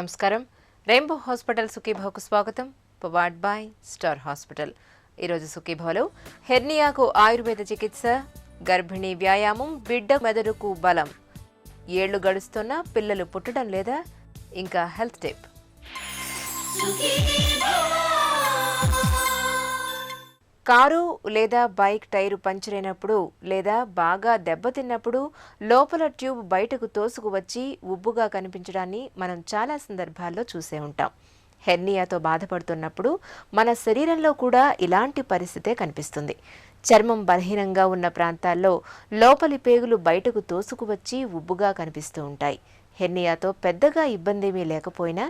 నమస్కారం. Rainbow hospital సుఖీభావకు స్వాగతం. Powered by star hospital. ఈరోజు సుఖీభావలో హెర్నియాకు ఆయుర్వేద చికిత్స, గర్భిణీ వ్యాయామం, బిడ్డ మెదడుకు బలం, ఏళ్లు గడుస్తున్నా పిల్లలు పుట్టడం లేదా, ఇంకా హెల్త్ టిప్. కారు లేదా బైక్ టైరు పంచర్ అయినప్పుడు లేదా బాగా దెబ్బతిన్నప్పుడు లోపల ట్యూబ్ బయటకు తోసుకువచ్చి ఉబ్బుగా కనిపించడాన్ని మనం చాలా సందర్భాల్లో చూసే ఉంటాం. హెర్నియాతో బాధపడుతున్నప్పుడు మన శరీరంలో కూడా ఇలాంటి పరిస్థితే కనిపిస్తుంది. చర్మం బలహీనంగా ఉన్న ప్రాంతాల్లో లోపలి పేగులు బయటకు తోసుకువచ్చి ఉబ్బుగా కనిపిస్తూ ఉంటాయి. హెర్నియాతో పెద్దగా ఇబ్బందేమీ లేకపోయినా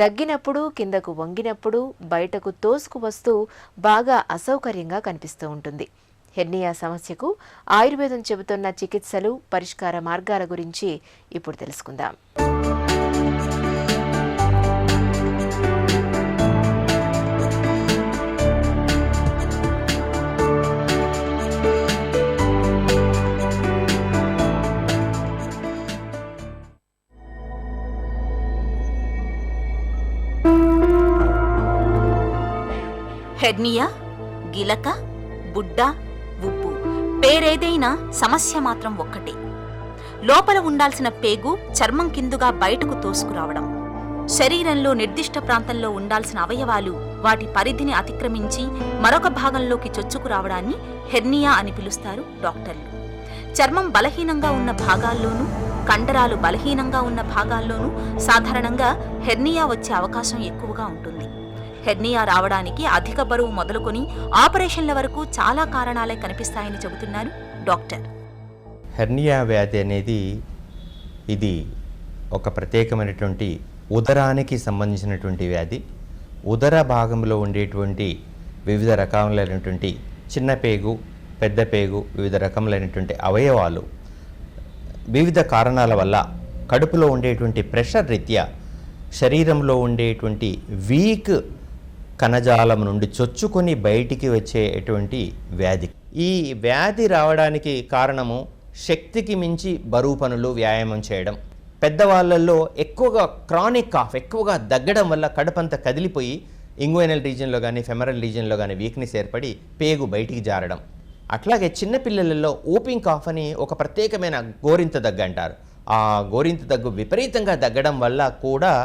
దగ్గినప్పుడు, కిందకు వంగినప్పుడు బయటకు తోసుకు వస్తూ బాగా అసౌకర్యంగా కనిపిస్తూ ఉంటుంది. హెర్నియా సమస్యకు ఆయుర్వేదం చెబుతున్న చికిత్సలు, పరిష్కార మార్గాల గురించి ఇప్పుడు తెలుసుకుందాం. హెర్నియా, గిలక, బుడ్డ, ఉబ్బు పేరేదైనా సమస్య మాత్రం ఒక్కటే. లోపల ఉండాల్సిన పేగు చర్మం కిందుగా బయటకు తోసుకురావడం. శరీరంలో నిర్దిష్ట ప్రాంతంలో ఉండాల్సిన అవయవాలు వాటి పరిధిని అతిక్రమించి మరొక భాగంలోకి చొచ్చుకురావడాన్ని హెర్నియా అని పిలుస్తారు డాక్టర్లు. చర్మం బలహీనంగా ఉన్న భాగాల్లోనూ, కండరాలు బలహీనంగా ఉన్న భాగాల్లోనూ సాధారణంగా హెర్నియా వచ్చే అవకాశం ఎక్కువగా ఉంటుంది. హెర్నియా రావడానికి అధిక బరువు మొదలుకొని ఆపరేషన్ల వరకు చాలా కారణాలే కనిపిస్తాయని చెబుతున్నారు డాక్టర్. హెర్నియా వ్యాధి అనేది ఇది ఒక ప్రత్యేకమైనటువంటి ఉదరానికి సంబంధించినటువంటి వ్యాధి. ఉదర భాగంలో ఉండేటువంటి వివిధ రకాలైనటువంటి చిన్న పేగు, పెద్ద పేగు, వివిధ రకములైనటువంటి అవయవాలు వివిధ కారణాల వల్ల కడుపులో ఉండేటువంటి ప్రెషర్ రీత్యా శరీరంలో ఉండేటువంటి వీక్ కణజాలం నుండి చొచ్చుకొని బయటికి వచ్చేటువంటి వ్యాధి. ఈ వ్యాధి రావడానికి కారణము శక్తికి మించి బరువు పనులు, వ్యాయామం చేయడం. పెద్దవాళ్ళల్లో ఎక్కువగా క్రానిక్ కాఫ్, ఎక్కువగా దగ్గడం వల్ల కడుపంతా కదిలిపోయి ఇంగ్వైనల్ రీజియన్లో కానీ ఫెమరల్ రీజియన్లో కానీ వీక్నెస్ ఏర్పడి పేగు బయటికి జారడం. అట్లాగే చిన్నపిల్లలలో ఓపింగ్ కాఫ్ అని ఒక ప్రత్యేకమైన గోరింత దగ్గు అంటారు. ఆ గోరింత దగ్గు విపరీతంగా దగ్గడం వల్ల కూడా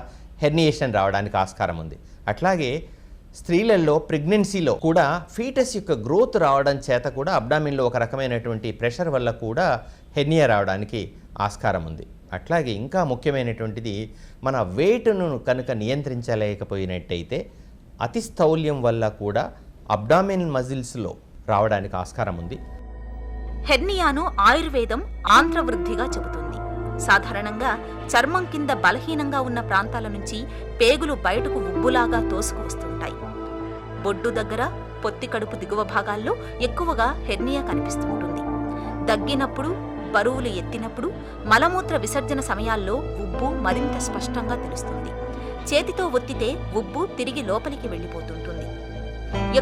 హెర్నియేషన్ రావడానికి ఆస్కారం ఉంది. అట్లాగే స్త్రీలలో ప్రెగ్నెన్సీలో కూడా ఫీటస్ యొక్క గ్రోత్ రావడం చేత కూడా అబ్డామిన్లో ఒక రకమైనటువంటి ప్రెషర్ వల్ల కూడా హెర్నియా రావడానికి ఆస్కారం ఉంది. అట్లాగే ఇంకా ముఖ్యమైనటువంటిది, మన వెయిట్ను కనుక నియంత్రించలేకపోయినట్టయితే అతి స్థౌల్యం వల్ల కూడా అబ్డామిన్ మజిల్స్లో రావడానికి ఆస్కారం ఉంది. హెర్నియాను ఆయుర్వేదం ఆంత్రవృద్ధిగా చెబుతుంది. సాధారణంగా చర్మం కింద బలహీనంగా ఉన్న ప్రాంతాల నుంచి పేగులు బయటకు ఉబ్బులాగా తోసుకు వస్తుంటాయి. బొడ్డు దగ్గర, పొత్తి కడుపు దిగువ భాగాల్లో ఎక్కువగా హెర్నియా కనిపిస్తూ ఉంటుంది. దగ్గినప్పుడు, బరువులు ఎత్తినప్పుడు, మలమూత్ర విసర్జన సమయాల్లో ఉబ్బు మరింత స్పష్టంగా తెలుస్తుంది. చేతితో ఒత్తితే ఉబ్బు తిరిగి లోపలికి వెళ్ళిపోతుంటుంది.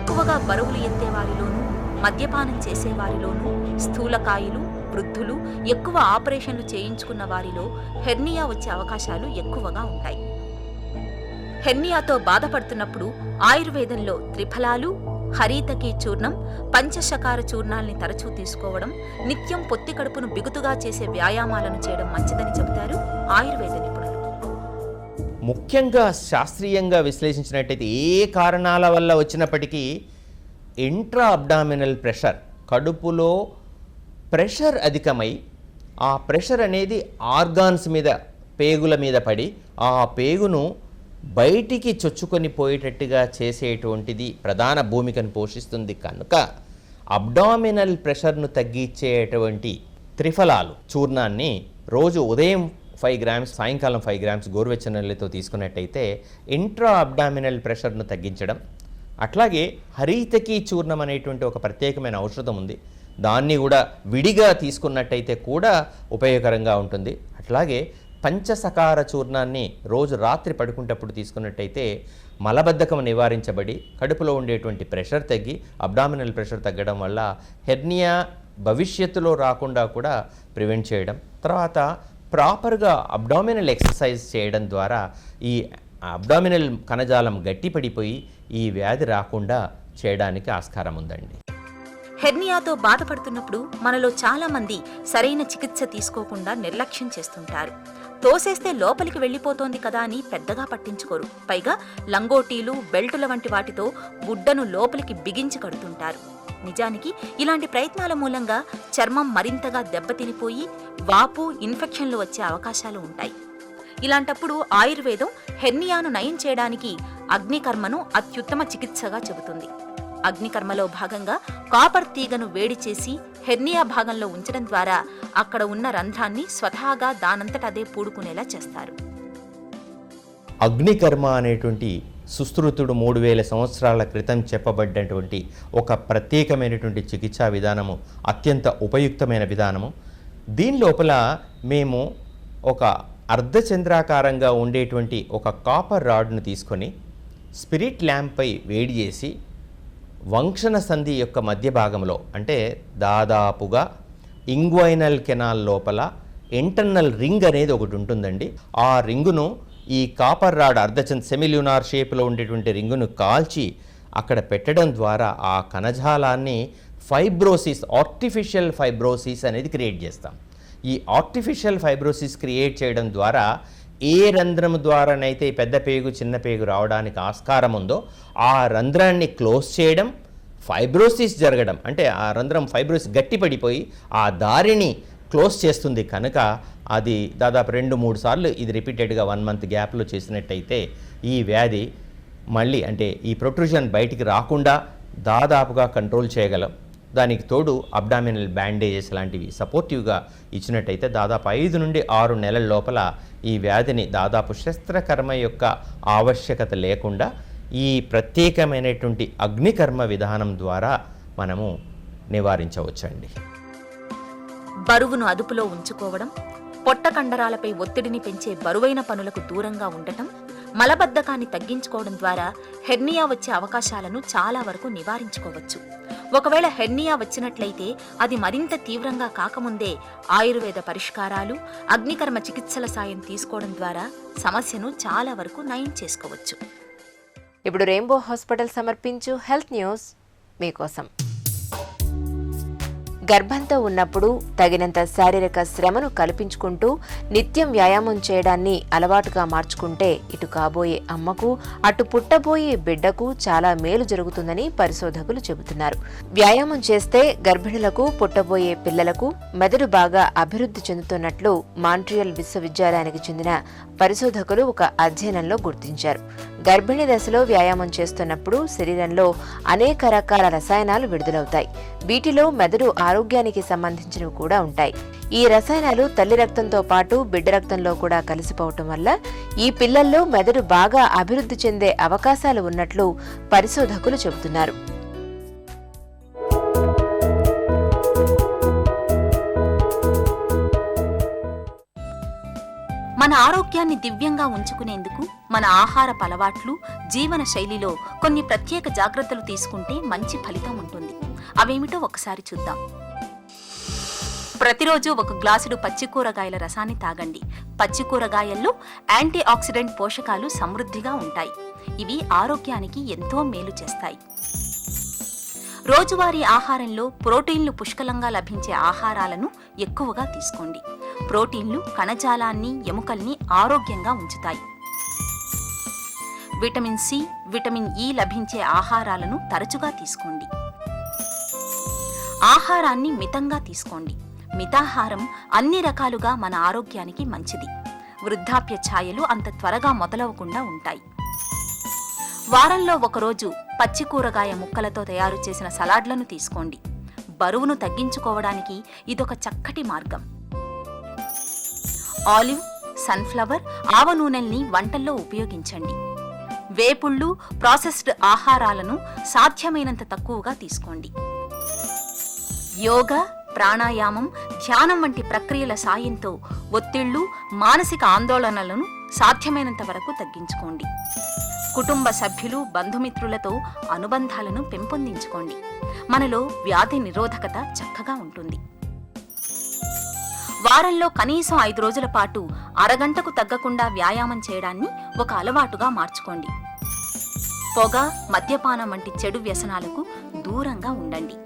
ఎక్కువగా బరువులు ఎత్తేవారిలోనూ, మద్యపానం చేసేవారిలోనూ, స్థూలకాయులు, వృద్ధులు, ఎక్కువ ఆపరేషన్లు చేయించుకున్న వారిలో హెర్నియా వచ్చే అవకాశాలు ఎక్కువగా ఉంటాయి. హెర్నియాతో బాధపడుతున్నప్పుడు ఆయుర్వేదంలో త్రిఫలాలు, హరీతకి చూర్ణం, పంచశకార చూర్ణాల్ని తరచూ తీసుకోవడం, నిత్యం పొత్తి కడుపును బిగుతుగా చేసే వ్యాయామాలను చేయడం మంచిదని చెబుతారు ఆయుర్వేద నిపుణులు. ముఖ్యంగా శాస్త్రీయంగా విశ్లేషించినట్టయితే ఏ కారణాల వల్ల వచ్చినప్పటికీ ఇంట్రా అబ్డామినల్ ప్రెషర్, కడుపులో ప్రెషర్ అధికమై ఆ ప్రెషర్ అనేది ఆర్గాన్స్ మీద, పేగుల మీద పడి ఆ పేగును బయటికి చొచ్చుకొని పోయేటట్టుగా చేసేటువంటిది ప్రధాన భూమికను పోషిస్తుంది. కనుక అబ్డామినల్ ప్రెషర్ను తగ్గించేటువంటి త్రిఫలాలు చూర్ణాన్ని రోజు ఉదయం 5 గ్రామ్స్, సాయంకాలం 5 గ్రామ్స్ గోరువెచ్చని నీళ్ళతో తీసుకున్నట్టయితే ఇంట్రా అబ్డామినల్ ప్రెషర్ను తగ్గించడం. అట్లాగే హరీతకి చూర్ణం అనేటువంటి ఒక ప్రత్యేకమైన ఔషధం ఉంది, దాన్ని కూడా విడిగా తీసుకున్నట్టయితే కూడా ఉపయోగకరంగా ఉంటుంది. అట్లాగే పంచసకార చూర్ణాన్ని రోజు రాత్రి పడుకునేటప్పుడు తీసుకున్నట్టయితే మలబద్ధకం నివారించబడి కడుపులో ఉండేటువంటి ప్రెషర్ తగ్గి అబ్డామినల్ ప్రెషర్ తగ్గడం వల్ల హెర్నియా భవిష్యత్తులో రాకుండా కూడా ప్రివెంట్ చేయడం. తర్వాత ప్రాపర్గా అబ్డామినల్ ఎక్సర్సైజ్ చేయడం ద్వారా ఈ అబ్డామినల్ కణజాలం గట్టిపడిపోయి ఈ వ్యాధి రాకుండా చేయడానికి ఆస్కారం ఉందండి. హెర్నియాతో బాధపడుతున్నప్పుడు మనలో చాలా మంది సరైన చికిత్స తీసుకోకుండా నిర్లక్ష్యం చేస్తుంటారు. తోసేస్తే లోపలికి వెళ్లిపోతోంది కదా అని పెద్దగా పట్టించుకోరు. పైగా లంగోటీలు, బెల్టుల వంటి వాటితో గుడ్డను లోపలికి బిగించి కడుతుంటారు. నిజానికి ఇలాంటి ప్రయత్నాల మూలంగా చర్మం మరింతగా దెబ్బతినిపోయి వాపు, ఇన్ఫెక్షన్లు వచ్చే అవకాశాలు ఉంటాయి. ఇలాంటప్పుడు ఆయుర్వేదం హెర్నియాను నయం చేయడానికి అగ్నికర్మను అత్యుత్తమ చికిత్సగా చెబుతుంది. అగ్నికర్మలో భాగంగా కాపర్ తీగను వేడి చేసి హెర్నియా భాగంలో ఉంచడం ద్వారా అక్కడ ఉన్న రంధ్రాన్ని స్వతహాగా దానంతట అదే పూడుకునేలా చేస్తారు. అగ్నికర్మ అనేటువంటి సుశ్రుతుడు 3000 సంవత్సరాల క్రితం చెప్పబడ్డటువంటి ఒక ప్రత్యేకమైనటువంటి చికిత్సా విధానము, అత్యంత ఉపయుక్తమైన విధానము. దీని లోపల మేము ఒక అర్ధచంద్రాకారంగా ఉండేటువంటి ఒక కాపర్ రాడ్ను తీసుకొని స్పిరిట్ ల్యాంప్పై వేడి చేసి వంక్షణ సంధి యొక్క మధ్య భాగంలో, అంటే దాదాపుగా ఇంగ్వైనల్ కెనాల్ లోపల ఇంటర్నల్ రింగ్ అనేది ఒకటి ఉంటుందండి. ఆ రింగును ఈ కాపర్ రాడ్ సెమిల్యూనార్ షేప్లో ఉండేటువంటి రింగును కాల్చి అక్కడ పెట్టడం ద్వారా ఆ కణజాలాన్ని ఫైబ్రోసిస్, ఆర్టిఫిషియల్ ఫైబ్రోసిస్ అనేది క్రియేట్ చేస్తాం. ఈ ఆర్టిఫిషియల్ ఫైబ్రోసిస్ క్రియేట్ చేయడం ద్వారా ఏ రంధ్రం ద్వారానైతే పెద్ద పేగు, చిన్న పేగు రావడానికి ఆస్కారం ఉందో ఆ రంధ్రాన్ని క్లోజ్ చేయడం, ఫైబ్రోసిస్ జరగడం, అంటే ఆ రంధ్రం ఫైబ్రోసిస్ గట్టిపడిపోయి ఆ దారిని క్లోజ్ చేస్తుంది. కనుక అది దాదాపు 2-3 సార్లు ఇది రిపీటెడ్గా 1 మంత్ గ్యాప్లో చేసినట్టయితే ఈ వ్యాధి మళ్ళీ, అంటే ఈ ప్రొట్రూషన్ బయటికి రాకుండా దాదాపుగా కంట్రోల్ చేయగలం. దానికి తోడు అబ్డామినల్ బ్యాండేజెస్ లాంటివి సపోర్టివ్గా ఇచ్చినట్టయితే దాదాపు 5 నుండి 6 నెలల లోపల ఈ వ్యాధిని దాదాపు శస్త్రకర్మ యొక్క ఆవశ్యకత లేకుండా ఈ ప్రత్యేకమైనటువంటి అగ్నికర్మ విధానం ద్వారా మనము నివారించవచ్చండి. బరువును అదుపులో ఉంచుకోవడం, పొట్ట కండరాలపై ఒత్తిడిని పెంచే బరువైన పనులకు దూరంగా ఉండటం, మలబద్ధకాన్ని తగ్గించుకోవడం ద్వారా హెర్నియా వచ్చే అవకాశాలను చాలా వరకు నివారించుకోవచ్చు. ఒకవేళ హెర్నియా వచ్చినట్లయితే అది మరింత తీవ్రంగా కాకముందే ఆయుర్వేద పరిష్కారాలు, అగ్నికర్మ చికిత్సల సాయం తీసుకోవడం ద్వారా సమస్యను చాలా వరకు నయం చేసుకోవచ్చు. ఇప్పుడు రెయిన్బో హాస్పిటల్ సమర్పించు హెల్త్ న్యూస్ మీకోసం. గర్భంతో ఉన్నప్పుడు తగినంత శారీరక శ్రమను కల్పించుకుంటూ నిత్యం వ్యాయామం చేయడాన్ని అలవాటుగా మార్చుకుంటే ఇటు కాబోయే అమ్మకు, అటు పుట్టబోయే బిడ్డకు చాలా మేలు జరుగుతుందని పరిశోధకులు చెబుతున్నారు. వ్యాయామం చేస్తే గర్భిణులకు, పుట్టబోయే పిల్లలకు మెదడు బాగా అభివృద్ధి చెందుతున్నట్లు మాంట్రియల్ విశ్వవిద్యాలయానికి చెందిన పరిశోధకులు ఒక అధ్యయనంలో గుర్తించారు. గర్భిణీ దశలో వ్యాయామం చేస్తున్నప్పుడు శరీరంలో అనేక రకాల రసాయనాలు విడుదలవుతాయి. వీటిలో మెదడు ఆరోగ్యానికి సంబంధించినవి కూడా ఉంటాయి. ఈ రసాయనాలు తల్లి రక్తంతో పాటు బిడ్డ రక్తంలో కూడా కలిసిపోవటం వల్ల ఈ పిల్లల్లో మెదడు బాగా అభివృద్ధి చెందే అవకాశాలు ఉన్నట్లు పరిశోధకులు చెబుతున్నారు. మన ఆరోగ్యాన్ని దివ్యంగా ఉంచుకునేందుకు మన ఆహారపు అలవాట్లు, జీవన శైలిలో కొన్ని ప్రత్యేక జాగ్రత్తలు తీసుకుంటే మంచి ఫలితం ఉంటుంది. అవేమిటో ఒకసారి చూద్దాం. ప్రతిరోజు 1 గ్లాసుడు పచ్చి కూరగాయల రసాన్ని తాగండి. పచ్చి కూరగాయల్లో యాంటీ ఆక్సిడెంట్ పోషకాలు సమృద్ధిగా ఉంటాయి. ఇవి ఆరోగ్యానికి ఎంతో మేలు చేస్తాయి. రోజువారీ ఆహారంలో ప్రోటీన్లు పుష్కలంగా లభించే ఆహారాలను ఎక్కువగా తీసుకోండి. ప్రోటీన్లు కణజాలాన్ని, ఎముకల్ని ఆరోగ్యంగా ఉంచుతాయి. విటమిన్ సి, విటమిన్ ఇ లభించే ఆహారాలను తరచుగా తీసుకోండి. ఆహారాన్ని మితంగా తీసుకోండి. మితాహారం అన్ని రకాలుగా మన ఆరోగ్యానికి మంచిది. వృద్ధాప్య ఛాయలు అంత త్వరగా మొదలవకుండా ఉంటాయి. వారంలో 1 రోజు పచ్చి కూరగాయ ముక్కలతో తయారు చేసిన సలాడ్లను తీసుకోండి. బరువును తగ్గించుకోవడానికి ఇదొక చక్కటి మార్గం. ఆలివ్, సన్ఫ్లవర్, ఆవ నూనెల్ని వంటల్లో ఉపయోగించండి. వేపుళ్ళు, ప్రాసెస్డ్ ఆహారాలను సాధ్యమైనంత తక్కువగా తీసుకోండి. యోగా, ప్రాణాయామం, ధ్యానం వంటి ప్రక్రియల సాయంతో ఒత్తిళ్లు, మానసిక ఆందోళనలను సాధ్యమైనంత వరకు తగ్గించుకోండి. కుటుంబ సభ్యులు, బంధుమిత్రులతో అనుబంధాలను పెంపొందించుకోండి. మనలో వ్యాధి నిరోధకత చక్కగా ఉంటుంది. వారంలో కనీసం 5 రోజుల పాటు అరగంటకు తగ్గకుండా వ్యాయామం చేయడాన్ని ఒక అలవాటుగా మార్చుకోండి. పొగ, మద్యపానం వంటి చెడు వ్యసనాలకు దూరంగా ఉండండి.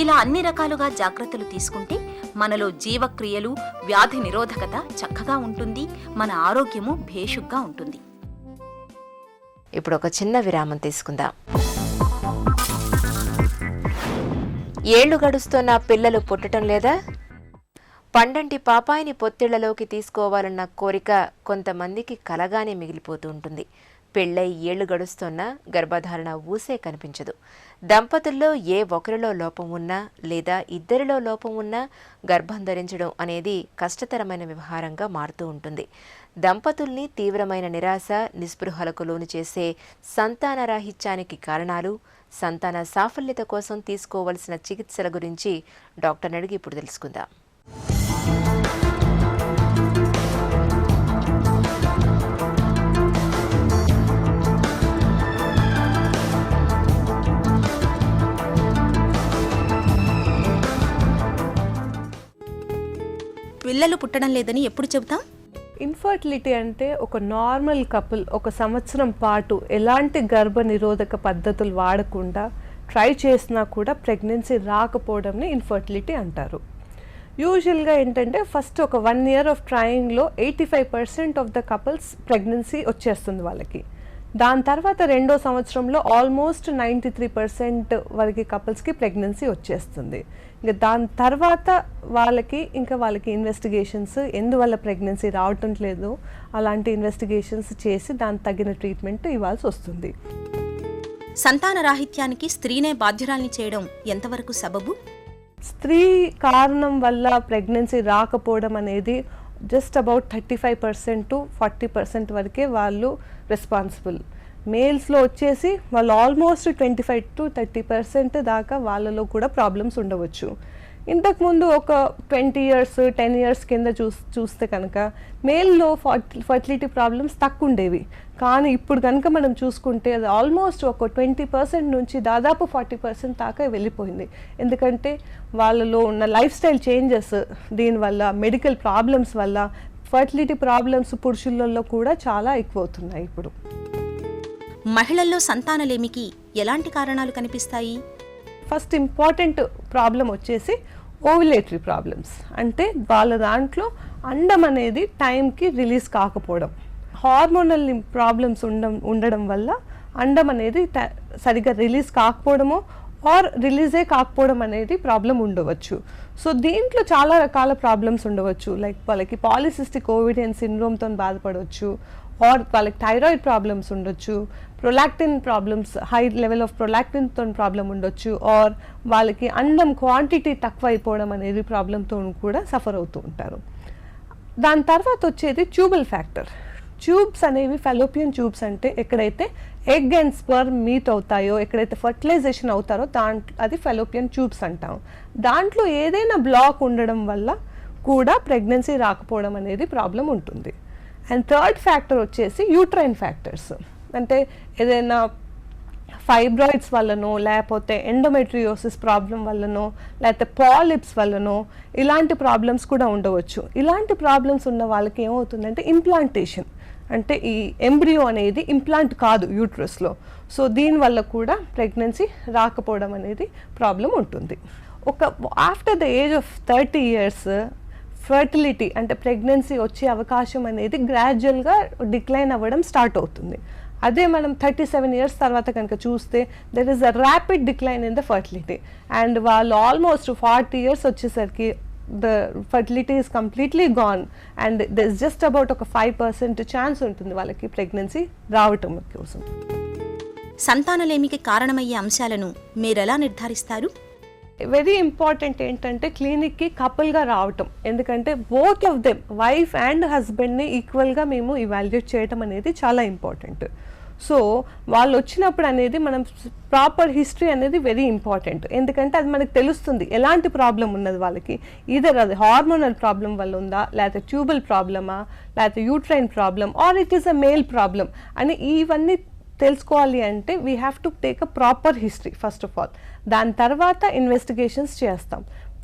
ఇలా అన్ని రకాలుగా జాగ్రత్తలు తీసుకుంటే మనలో జీవక్రియలు, వ్యాధి నిరోధకత చక్కగా ఉంటుంది, మన ఆరోగ్యము భేషుగ్గా ఉంటుంది. ఇప్పుడు ఒక చిన్న విరామం తీసుకుందాం. ఏళ్లు గడుస్తున్న పిల్లలు పుట్టడం లేదా? పండంటి పాపాయిని పొత్తిళ్లలోకి తీసుకోవాలన్న కోరిక కొంతమందికి కలగానే మిగిలిపోతూ ఉంటుంది. పెళ్ళై ఏళ్లు గడుస్తున్నా గర్భధారణ ఊసే కనిపించదు. దంపతుల్లో ఏ ఒకరిలో లోపం ఉన్నా లేదా ఇద్దరిలో లోపం ఉన్నా గర్భం ధరించడం అనేది కష్టతరమైన వ్యవహారంగా మారుతూ ఉంటుంది. దంపతుల్ని తీవ్రమైన నిరాశ, నిస్పృహలకు లోను చేసే సంతానరాహిత్యానికి కారణాలు, సంతాన సాఫల్యత కోసం తీసుకోవలసిన చికిత్సల గురించి డాక్టర్ని అడిగి ఇప్పుడు తెలుసుకుందాం. పిల్లలు పుట్టడం లేదని ఎప్పుడు చెబుతాం? ఇన్ఫర్టిలిటీ అంటే ఒక నార్మల్ కపుల్ ఒక సంవత్సరం పాటు ఎలాంటి గర్భ నిరోధక పద్ధతులు వాడకుండా ట్రై చేసినా కూడా ప్రెగ్నెన్సీ రాకపోవడంని ఇన్ఫర్టిలిటీ అంటారు. యూజువల్గా ఏంటంటే ఫస్ట్ ఒక 1 year ఆఫ్ ట్రయింగ్లో 85% ఆఫ్ ద కపుల్స్ ప్రెగ్నెన్సీ వచ్చేస్తుంది వాళ్ళకి. దాని తర్వాత 2వ సంవత్సరంలో ఆల్మోస్ట్ 93% వరకు కపుల్స్కి ప్రెగ్నెన్సీ వచ్చేస్తుంది. ఇంకా దాని తర్వాత వాళ్ళకి ఇన్వెస్టిగేషన్స్ ఎందువల్ల ప్రెగ్నెన్సీ రావటం లేదు అలాంటి ఇన్వెస్టిగేషన్స్ చేసి దానికి తగిన ట్రీట్మెంట్ ఇవ్వాల్సి వస్తుంది. సంతాన రాహిత్యానికి స్త్రీనే బాధ్యురాల్ని చేయడం ఎంతవరకు సబబు? స్త్రీ కారణం వల్ల ప్రెగ్నెన్సీ రాకపోవడం అనేది జస్ట్ అబౌట్ 35% to 40% వరకే వాళ్ళు రెస్పాన్సిబుల్. మేల్స్లో వచ్చేసి వాళ్ళు ఆల్మోస్ట్ 25 to 30% దాకా వాళ్ళలో కూడా ప్రాబ్లమ్స్ ఉండవచ్చు. ఇంతకుముందు ఒక 20 years 10 years కింద చూస్తే కనుక మేల్లో ఫర్టిలిటీ ప్రాబ్లమ్స్ తక్కువ ఉండేవి. కానీ ఇప్పుడు కనుక మనం చూసుకుంటే అది ఆల్మోస్ట్ ఒక 20% నుంచి దాదాపు 40% దాకా వెళ్ళిపోయింది. ఎందుకంటే వాళ్ళలో ఉన్న లైఫ్ స్టైల్ చేంజెస్, దీనివల్ల మెడికల్ ప్రాబ్లమ్స్ వల్ల ఫర్టిలిటీ ప్రాబ్లమ్స్ పురుషులలో కూడా చాలా ఎక్కువ అవుతున్నాయి ఇప్పుడు. మహిళల్లో సంతానలేమికి ఎలాంటి కారణాలు కనిపిస్తాయి? ఫస్ట్ ఇంపార్టెంట్ ప్రాబ్లం వచ్చేసి ఓవ్యులేటరీ ప్రాబ్లమ్స్. అంటే వాళ్ళ దాంట్లో అండం అనేది టైంకి రిలీజ్ కాకపోవడం, హార్మోనల్ ప్రాబ్లమ్స్ ఉండడం వల్ల అండం అనేది సరిగ్గా రిలీజ్ కాకపోవడమో ఆర్ రిలీజే కాకపోవడం అనేది ప్రాబ్లం ఉండవచ్చు. సో దీంట్లో చాలా రకాల ప్రాబ్లమ్స్ ఉండవచ్చు. లైక్ వాళ్ళకి పాలిసిస్టిక్ ఓవేరియన్ సిండ్రోమ్తో బాధపడవచ్చు, ఆర్ వాళ్ళకి థైరాయిడ్ ప్రాబ్లమ్స్ ఉండొచ్చు, prolactin problems, high level of ప్రొలాక్టిన్తో ప్రాబ్లం ఉండొచ్చు, ఆర్ వాళ్ళకి అండం క్వాంటిటీ తక్కువ అయిపోవడం అనేది ప్రాబ్లంతో కూడా సఫర్ అవుతూ ఉంటారు. దాని తర్వాత వచ్చేది ట్యూబల్ ఫ్యాక్టర్. ట్యూబ్స్ అనేవి ఫెలోపియన్ ట్యూబ్స్ అంటే ఎక్కడైతే ఎగ్ అండ్ స్పర్మ్ మీట్ అవుతాయో, ఎక్కడైతే ఫర్టిలైజేషన్ అవుతారో అది ఫెలోపియన్ ట్యూబ్స్ అంటాం. దాంట్లో ఏదైనా బ్లాక్ ఉండడం వల్ల కూడా ప్రెగ్నెన్సీ రాకపోవడం అనేది ప్రాబ్లం ఉంటుంది. అండ్ థర్డ్ ఫ్యాక్టర్ వచ్చేసి యూట్రైన్ ఫ్యాక్టర్స్. అంటే ఏదైనా ఫైబ్రాయిడ్స్ వల్లనో, లేకపోతే ఎండోమెట్రియోసిస్ ప్రాబ్లం వల్లనో, లేకపోతే పాలిప్స్ వల్లనో ఇలాంటి ప్రాబ్లమ్స్ కూడా ఉండవచ్చు. ఇలాంటి ప్రాబ్లమ్స్ ఉన్న వాళ్ళకి ఏమవుతుందంటే ఇంప్లాంటేషన్, అంటే ఈ ఎంబ్రియో అనేది ఇంప్లాంట్ కాదు యూట్రస్లో. సో దీనివల్ల కూడా ప్రెగ్నెన్సీ రాకపోవడం అనేది ప్రాబ్లం ఉంటుంది. After the age of 30 years fertility అంటే ప్రెగ్నెన్సీ వచ్చే అవకాశం అనేది గ్రాడ్యువల్గా డిక్లైన్ అవ్వడం స్టార్ట్ అవుతుంది. అదే మనం 37 years తర్వాత కనుక చూస్తే there is a rapid decline in the fertility. And వాళ్ళు ఆల్మోస్ట్ 40 years వచ్చేసరికి the fertility is completely gone and there is just about ఒక 5% ఛాన్స్ ఉంటుంది వాళ్ళకి ప్రెగ్నెన్సీ రావటం కోసం. సంతానలేమికి కారణమయ్యే అంశాలను మీరెలా నిర్ధారిస్తారు? వెరీ ఇంపార్టెంట్ ఏంటంటే క్లినిక్కి కపుల్గా రావటం. ఎందుకంటే both of them, wife and హస్బెండ్ని ఈక్వల్గా మేము ఇవాల్యుయేట్ చేయటం అనేది చాలా ఇంపార్టెంట్. సో వాళ్ళు వచ్చినప్పుడు అనేది మనం ప్రాపర్ హిస్టరీ అనేది వెరీ ఇంపార్టెంట్. ఎందుకంటే అది మనకు తెలుస్తుంది ఎలాంటి ప్రాబ్లం ఉన్నది వాళ్ళకి. ఈదర్ అది హార్మోనల్ ప్రాబ్లం వల్ల ఉందా, లేకపోతే ట్యూబల్ ప్రాబ్లమా, లేకపోతే uterine problem, or it is a male problem అని ఇవన్నీ తెలుసుకోవాలి అంటే we have to take a proper history first of all. దాని తర్వాత ఇన్వెస్టిగేషన్స్ చేస్తాం.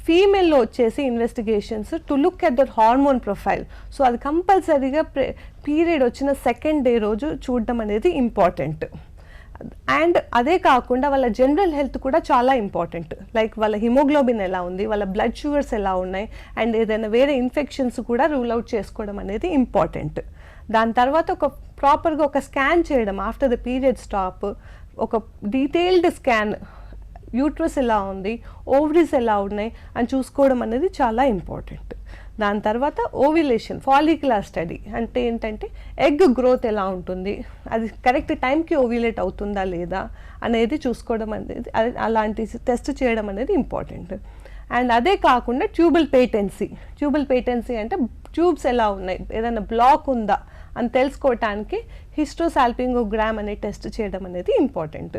ఫీమేల్లో వచ్చేసి investigations to look at their hormone profile. So అది కంపల్సరీగా పీరియడ్ వచ్చిన సెకండ్ డే రోజు చూడడం అనేది ఇంపార్టెంట్. అండ్ అదే కాకుండా వాళ్ళ జనరల్ హెల్త్ కూడా చాలా ఇంపార్టెంట్. లైక్ వాళ్ళ హిమోగ్లోబిన్ ఎలా ఉంది, వాళ్ళ బ్లడ్ షుగర్స్ ఎలా ఉన్నాయి, అండ్ ఏదైనా వేరే ఇన్ఫెక్షన్స్ కూడా రూల్ అవుట్ చేసుకోవడం అనేది ఇంపార్టెంట్. దాని తర్వాత ఒక ప్రాపర్గా ఒక స్కాన్ చేయడం ఆఫ్టర్ ద పీరియడ్ స్టాప్, ఒక డీటెయిల్డ్ స్కాన్, యూట్రస్ ఎలా ఉంది, ఓవరీస్ ఎలా ఉన్నాయి అని చూసుకోవడం అనేది చాలా ఇంపార్టెంట్. దాని తర్వాత ఓవ్యులేషన్, ఫాలిక్యులర్ స్టడీ అంటే ఏంటంటే ఎగ్ గ్రోత్ ఎలా ఉంటుంది, అది కరెక్ట్ టైంకి ఓవ్యులేట్ అవుతుందా లేదా అనేది చూసుకోవడం అనేది, అలాంటి టెస్ట్ చేయడం అనేది ఇంపార్టెంట్. అండ్ అదే కాకుండా ట్యూబల్ పేటెన్సీ అంటే ట్యూబ్స్ ఎలా ఉన్నాయి, ఏదైనా బ్లాక్ ఉందా అని తెలుసుకోవటానికి హిస్టోసాల్పింగోగ్రామ్ అనే టెస్ట్ చేయడం అనేది ఇంపార్టెంట్.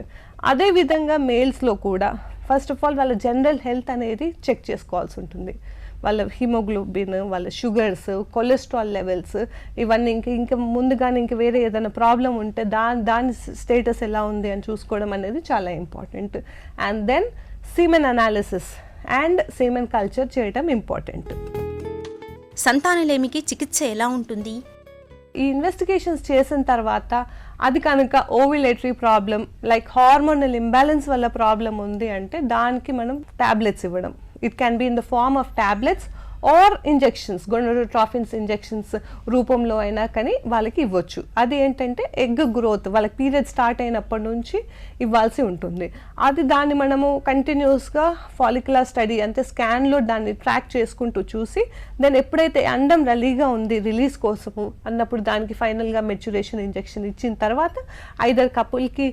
అదేవిధంగా మేల్స్లో కూడా ఫస్ట్ ఆఫ్ ఆల్ వాళ్ళ జనరల్ హెల్త్ అనేది చెక్ చేసుకోవాల్సి ఉంటుంది. వాళ్ళ హిమోగ్లోబిన్, వాళ్ళ షుగర్స్, కొలెస్ట్రాల్ లెవెల్స్, ఇవన్నీ ఇంకా ముందుగానే ఇంకా వేరే ఏదైనా ప్రాబ్లం ఉంటే దాని స్టేటస్ ఎలా ఉంది అని చూసుకోవడం అనేది చాలా important. And then semen analysis and semen culture చేయడం ఇంపార్టెంట్. సంతానలేమికి చికిత్స ఎలా ఉంటుంది? ఈ ఇన్వెస్టిగేషన్స్ చేసిన తర్వాత అది కనుక ovulatory problem like hormonal imbalance వల్ల ప్రాబ్లం ఉంది అంటే దానికి మనం టాబ్లెట్స్ ఇవ్వడం. It can be in the form of tablets or injections, gonadotrophins injections రూపంలో అయినా కానీ వాళ్ళకి ఇవ్వచ్చు. అది ఏంటంటే ఎగ్ గ్రోత్ వాళ్ళకి పీరియడ్ స్టార్ట్ అయినప్పటి నుంచి ఇవ్వాల్సి ఉంటుంది. దాన్ని మనము కంటిన్యూస్గా ఫాలిక్యులర్ స్టడీ అంటే స్కాన్లో దాన్ని ట్రాక్ చేసుకుంటూ చూసి దెన్ ఎప్పుడైతే అండం రెడీగా ఉంది రిలీజ్ కోసము అన్నప్పుడు దానికి ఫైనల్గా మెచ్యురేషన్ ఇంజెక్షన్ ఇచ్చిన తర్వాత ఐదర్ కపుల్కి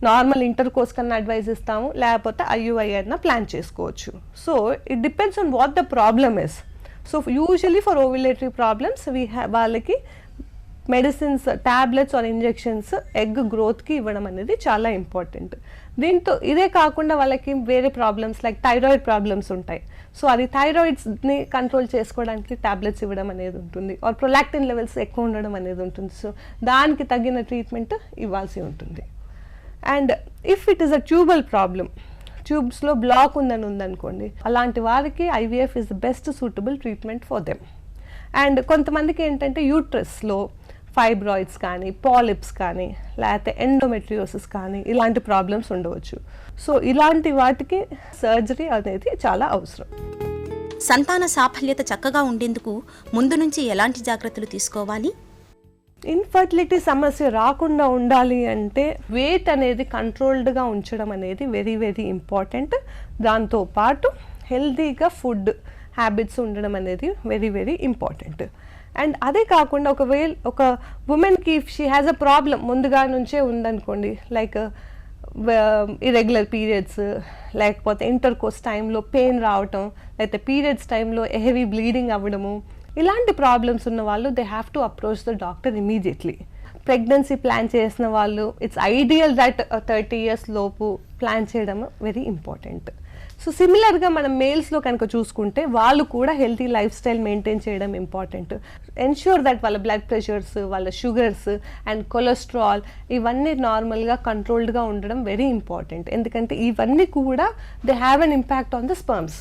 నార్మల్ ఇంటర్ కోర్స్ కన్నా అడ్వైజ్ ఇస్తాము, లేకపోతే IUI అయినా ప్లాన్ చేసుకోవచ్చు. So it depends on what the problem is. So usually for ovulatory problems వాళ్ళకి medicines, tablets or injections egg గ్రోత్కి ఇవ్వడం అనేది చాలా ఇంపార్టెంట్. దీంతో ఇదే కాకుండా వాళ్ళకి వేరే ప్రాబ్లమ్స్ లైక్ థైరాయిడ్ ప్రాబ్లమ్స్ ఉంటాయి. సో అది థైరాయిడ్స్ని కంట్రోల్ చేసుకోవడానికి టాబ్లెట్స్ ఇవ్వడం అనేది ఉంటుంది, ఆర్ ప్రొలాక్టిన్ లెవెల్స్ ఎక్కువ ఉండడం అనేది ఉంటుంది. సో దానికి తగిన ట్రీట్మెంట్ ఇవ్వాల్సి ఉంటుంది. And if it is a tubal problem, ట్యూబ్స్లో బ్లాక్ ఉందనుకోండి, అలాంటి వారికి IVF is the best suitable treatment for them. And కొంతమందికి ఏంటంటే యూట్రస్లో ఫైబ్రాయిడ్స్ కానీ, పాలిప్స్ కానీ, లేకపోతే ఎండోమెట్రియోసిస్ కానీ ఇలాంటి ప్రాబ్లమ్స్ ఉండవచ్చు. సో ఇలాంటి వాటికి సర్జరీ అనేది చాలా అవసరం. సంతాన సాఫల్యత చక్కగా ఉండేందుకు ముందు నుంచి ఎలాంటి జాగ్రత్తలు తీసుకోవాలి? ఇన్ఫర్టిలిటీ సమస్య రాకుండా ఉండాలి అంటే వెయిట్ అనేది కంట్రోల్డ్గా ఉంచడం అనేది వెరీ వెరీ ఇంపార్టెంట్. దాంతోపాటు హెల్తీగా ఫుడ్ హ్యాబిట్స్ ఉండడం అనేది వెరీ వెరీ ఇంపార్టెంట్. అండ్ అదే కాకుండా ఒకవేళ ఒక ఉమెన్కి if she has a problem ముందుగా నుంచే ఉందనుకోండి, లైక్ ఇర్రెగ్యులర్ పీరియడ్స్, లేకపోతే ఇంటర్ కోర్స్ టైంలో పెయిన్ రావటం, లేకపోతే పీరియడ్స్ టైంలో హెవీ బ్లీడింగ్ అవ్వడము, ఇలాంటి ప్రాబ్లమ్స్ ఉన్న వాళ్ళు they have to approach the doctor immediately. Pregnancy plan చేసిన వాళ్ళు ఇట్స్ ఐడియల్ దట్ 30 years లోపు ప్లాన్ చేయడం వెరీ ఇంపార్టెంట్. సో సిమిలర్గా మనం మేల్స్లో కనుక చూసుకుంటే వాళ్ళు కూడా హెల్తీ లైఫ్ స్టైల్ మెయింటైన్ చేయడం ఇంపార్టెంట్. ఎన్ష్యూర్ దట్ వాళ్ళ బ్లడ్ ప్రెషర్స్, వాళ్ళ షుగర్స్ అండ్ కొలెస్ట్రాల్ ఇవన్నీ నార్మల్గా కంట్రోల్డ్గా ఉండడం వెరీ ఇంపార్టెంట్. ఎందుకంటే ఇవన్నీ కూడా they have an impact on the sperms.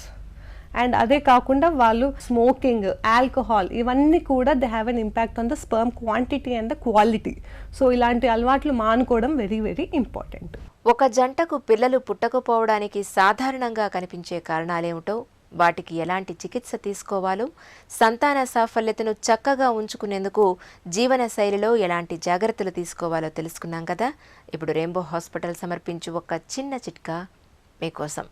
And అదే కాకుండా వాళ్ళు స్మోకింగ్, ఆల్కహాల్ ఇవన్నీ కూడా they have an impact on the sperm quantity and the quality. So ఇలాంటి అలవాట్లు మానుకోవడం వెరీ వెరీ ఇంపార్టెంట్. ఒక జంటకు పిల్లలు పుట్టకపోవడానికి సాధారణంగా కనిపించే కారణాలేమిటో, వాటికి ఎలాంటి చికిత్స తీసుకోవాలో, సంతాన సాఫల్యతను చక్కగా ఉంచుకునేందుకు జీవన శైలిలో ఎలాంటి జాగ్రత్తలు తీసుకోవాలో తెలుసుకున్నాం కదా. ఇప్పుడు రెయిన్బో హాస్పిటల్ సమర్పించు ఒక చిన్న చిట్కా మీకోసం.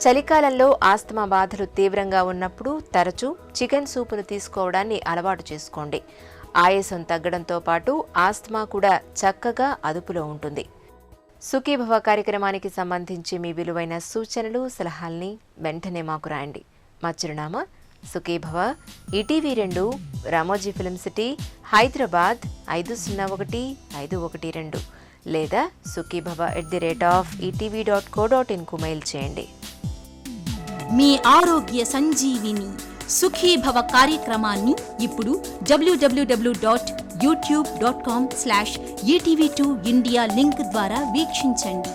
చలికాలంలో ఆస్తమా బాధలు తీవ్రంగా ఉన్నప్పుడు తరచూ చికెన్ సూపును తీసుకోవడాన్ని అలవాటు చేసుకోండి. ఆయాసం తగ్గడంతో పాటు ఆస్తమా కూడా చక్కగా అదుపులో ఉంటుంది. సుఖీభవ కార్యక్రమానికి సంబంధించి మీ విలువైన సూచనలు, సలహాల్ని వెంటనే మాకు రాయండి. మా చిరునామా Sukhibhava, ETV 2, Ramoji film city, Hyderabad 501512 లేదా sukhibhava@etv.co.in కు మెయిల్ చేయండి. మీ ఆరోగ్య సంజీవిని సుఖీభవ కార్యక్రమాన్ని ఇప్పుడు www.youtube.com/etv2india లింక్ ద్వారా వీక్షించండి.